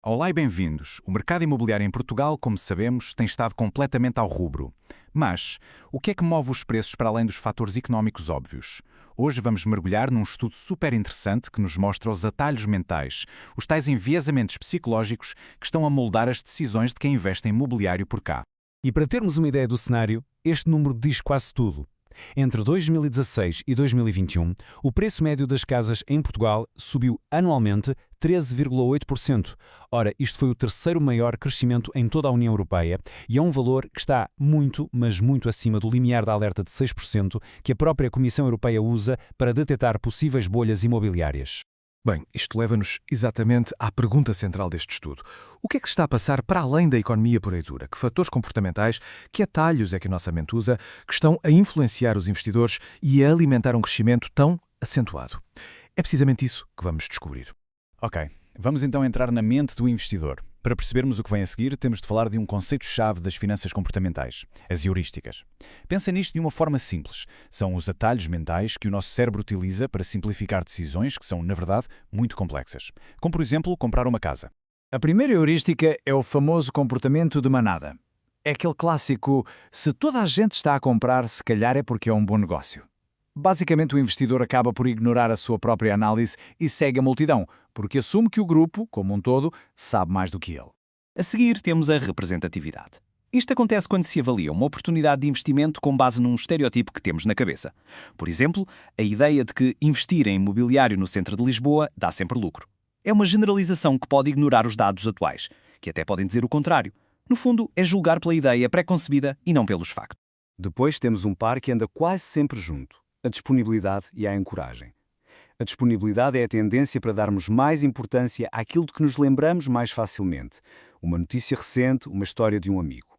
Olá e bem-vindos. O mercado imobiliário em Portugal, como sabemos, tem estado completamente ao rubro. Mas, o que é que move os preços para além dos fatores económicos óbvios? Hoje vamos mergulhar num estudo super interessante que nos mostra os atalhos mentais, os tais enviesamentos psicológicos que estão a moldar as decisões de quem investe em imobiliário por cá. E para termos uma ideia do cenário, este número diz quase tudo. Entre 2016 e 2021, o preço médio das casas em Portugal subiu anualmente 13,8%. Ora, isto foi o terceiro maior crescimento em toda a União Europeia e é um valor que está muito, mas muito acima do limiar da alerta de 6% que a própria Comissão Europeia usa para detectar possíveis bolhas imobiliárias. Bem, isto leva-nos exatamente à pergunta central deste estudo. O que é que está a passar para além da economia pura e dura? Que fatores comportamentais, que atalhos é que a nossa mente usa, que estão a influenciar os investidores e a alimentar um crescimento tão acentuado? É precisamente isso que vamos descobrir. Ok, vamos então entrar na mente do investidor. Para percebermos o que vem a seguir, temos de falar de um conceito-chave das finanças comportamentais, as heurísticas. Pensa nisto de uma forma simples. São os atalhos mentais que o nosso cérebro utiliza para simplificar decisões que são, na verdade, muito complexas. Como, por exemplo, comprar uma casa. A primeira heurística é o famoso comportamento de manada. É aquele clássico, se toda a gente está a comprar, se calhar é porque é um bom negócio. Basicamente, o investidor acaba por ignorar a sua própria análise e segue a multidão, porque assume que o grupo, como um todo, sabe mais do que ele. A seguir, temos a representatividade. Isto acontece quando se avalia uma oportunidade de investimento com base num estereótipo que temos na cabeça. Por exemplo, a ideia de que investir em imobiliário no centro de Lisboa dá sempre lucro. É uma generalização que pode ignorar os dados atuais, que até podem dizer o contrário. No fundo, é julgar pela ideia pré-concebida e não pelos factos. Depois temos um par que anda quase sempre junto: a disponibilidade e a ancoragem. A disponibilidade é a tendência para darmos mais importância àquilo de que nos lembramos mais facilmente. Uma notícia recente, uma história de um amigo.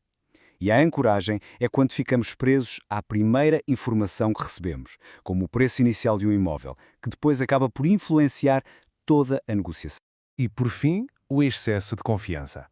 E a ancoragem é quando ficamos presos à primeira informação que recebemos, como o preço inicial de um imóvel, que depois acaba por influenciar toda a negociação. E, por fim, o excesso de confiança.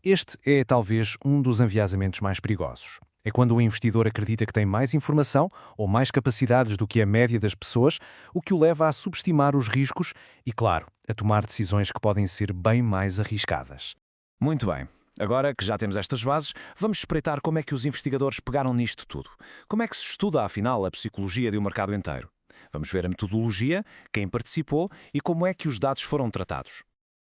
Este é talvez um dos enviesamentos mais perigosos. É quando o investidor acredita que tem mais informação ou mais capacidades do que a média das pessoas, o que o leva a subestimar os riscos e, claro, a tomar decisões que podem ser bem mais arriscadas. Muito bem. Agora que já temos estas bases, vamos espreitar como é que os investigadores pegaram nisto tudo. Como é que se estuda, afinal, a psicologia de um mercado inteiro? Vamos ver a metodologia, quem participou e como é que os dados foram tratados.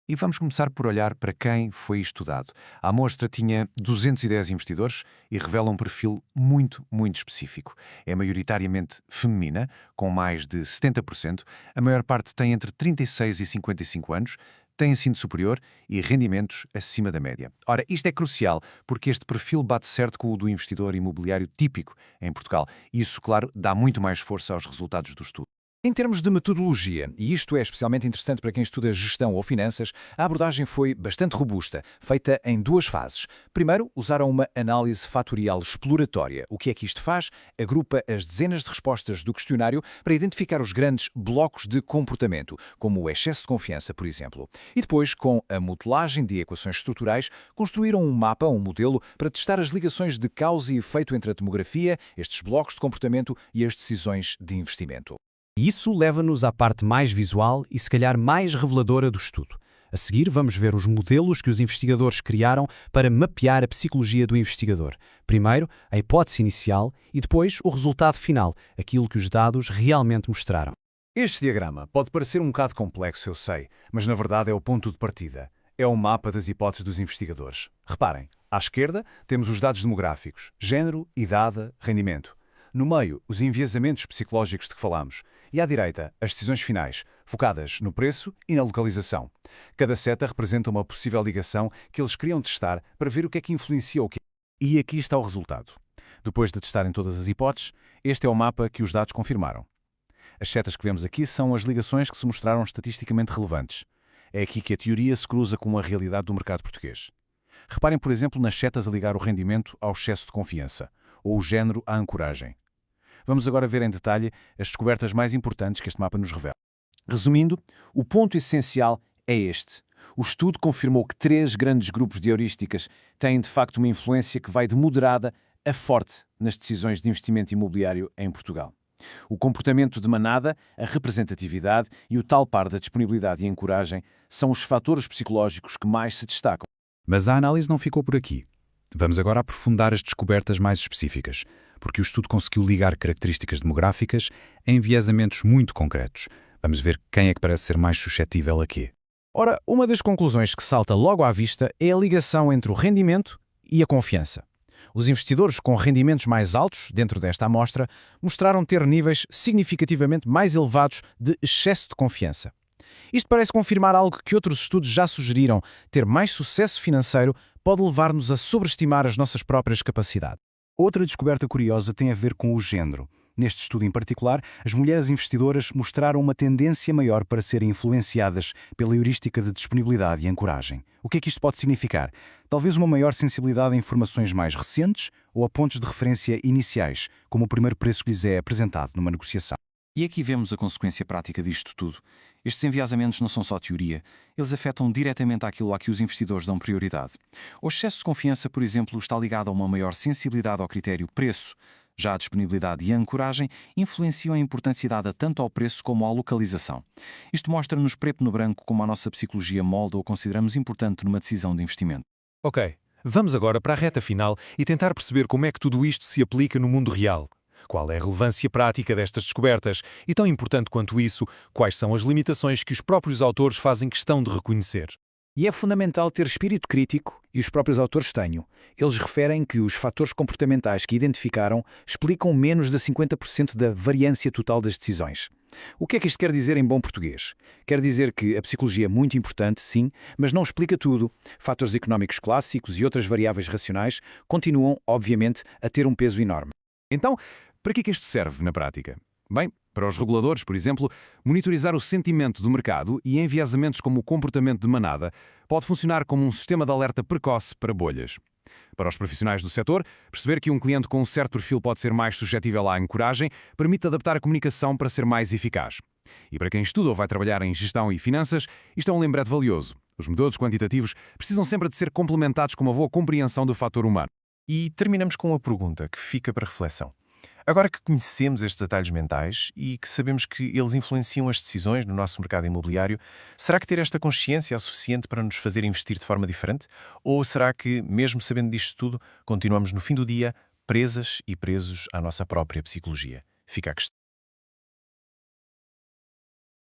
E vamos começar por olhar para quem foi estudado. A amostra tinha 210 investidores e revela um perfil muito específico. É maioritariamente feminina, com mais de 70%. A maior parte tem entre 36 e 55 anos, tem ensino superior e rendimentos acima da média. Ora, isto é crucial, porque este perfil bate certo com o do investidor imobiliário típico em Portugal. Isso, claro, dá muito mais força aos resultados do estudo. Em termos de metodologia, e isto é especialmente interessante para quem estuda gestão ou finanças, a abordagem foi bastante robusta, feita em duas fases. Primeiro, usaram uma análise fatorial exploratória. O que é que isto faz? Agrupa as dezenas de respostas do questionário para identificar os grandes blocos de comportamento, como o excesso de confiança, por exemplo. E depois, com a modelagem de equações estruturais, construíram um mapa, um modelo, para testar as ligações de causa e efeito entre a demografia, estes blocos de comportamento e as decisões de investimento. Isso leva-nos à parte mais visual e, se calhar, mais reveladora do estudo. A seguir, vamos ver os modelos que os investigadores criaram para mapear a psicologia do investigador. Primeiro, a hipótese inicial e depois o resultado final, aquilo que os dados realmente mostraram. Este diagrama pode parecer um bocado complexo, eu sei, mas na verdade é o ponto de partida. É o mapa das hipóteses dos investigadores. Reparem, à esquerda temos os dados demográficos, género, idade, rendimento. No meio, os enviesamentos psicológicos de que falamos. E à direita, as decisões finais, focadas no preço e na localização. Cada seta representa uma possível ligação que eles queriam testar para ver o que é que influencia o quê. E aqui está o resultado. Depois de testarem todas as hipóteses, este é o mapa que os dados confirmaram. As setas que vemos aqui são as ligações que se mostraram estatisticamente relevantes. É aqui que a teoria se cruza com a realidade do mercado português. Reparem, por exemplo, nas setas a ligar o rendimento ao excesso de confiança, ou o género à ancoragem. Vamos agora ver em detalhe as descobertas mais importantes que este mapa nos revela. Resumindo, o ponto essencial é este. O estudo confirmou que 3 grandes grupos de heurísticas têm de facto uma influência que vai de moderada a forte nas decisões de investimento imobiliário em Portugal. O comportamento de manada, a representatividade e o tal par da disponibilidade e encoragem são os fatores psicológicos que mais se destacam. Mas a análise não ficou por aqui. Vamos agora aprofundar as descobertas mais específicas, porque o estudo conseguiu ligar características demográficas a enviesamentos muito concretos. Vamos ver quem é que parece ser mais suscetível a quê. Ora, uma das conclusões que salta logo à vista é a ligação entre o rendimento e a confiança. Os investidores com rendimentos mais altos, dentro desta amostra, mostraram ter níveis significativamente mais elevados de excesso de confiança. Isto parece confirmar algo que outros estudos já sugeriram: ter mais sucesso financeiro pode levar-nos a sobreestimar as nossas próprias capacidades. Outra descoberta curiosa tem a ver com o género. Neste estudo em particular, as mulheres investidoras mostraram uma tendência maior para serem influenciadas pela heurística de disponibilidade e ancoragem. O que é que isto pode significar? Talvez uma maior sensibilidade a informações mais recentes ou a pontos de referência iniciais, como o primeiro preço que lhes é apresentado numa negociação. E aqui vemos a consequência prática disto tudo. Estes enviesamentos não são só teoria, eles afetam diretamente aquilo a que os investidores dão prioridade. O excesso de confiança, por exemplo, está ligado a uma maior sensibilidade ao critério preço. Já a disponibilidade e a ancoragem influenciam a importância dada tanto ao preço como à localização. Isto mostra-nos preto no branco como a nossa psicologia molda ou consideramos importante numa decisão de investimento. Ok, vamos agora para a reta final e tentar perceber como é que tudo isto se aplica no mundo real. Qual é a relevância prática destas descobertas? E tão importante quanto isso, quais são as limitações que os próprios autores fazem questão de reconhecer? E é fundamental ter espírito crítico, e os próprios autores têm. Eles referem que os fatores comportamentais que identificaram explicam menos de 50% da variância total das decisões. O que é que isto quer dizer em bom português? Quer dizer que a psicologia é muito importante, sim, mas não explica tudo. Fatores económicos clássicos e outras variáveis racionais continuam, obviamente, a ter um peso enorme. Então, para que é que isto serve na prática? Bem, para os reguladores, por exemplo, monitorizar o sentimento do mercado e enviesamentos como o comportamento de manada pode funcionar como um sistema de alerta precoce para bolhas. Para os profissionais do setor, perceber que um cliente com um certo perfil pode ser mais suscetível à ancoragem permite adaptar a comunicação para ser mais eficaz. E para quem estuda ou vai trabalhar em gestão e finanças, isto é um lembrete valioso. Os métodos quantitativos precisam sempre de ser complementados com uma boa compreensão do fator humano. E terminamos com uma pergunta que fica para reflexão. Agora que conhecemos estes atalhos mentais e que sabemos que eles influenciam as decisões no nosso mercado imobiliário, será que ter esta consciência é o suficiente para nos fazer investir de forma diferente? Ou será que, mesmo sabendo disto tudo, continuamos no fim do dia presas e presos à nossa própria psicologia? Fica a questão.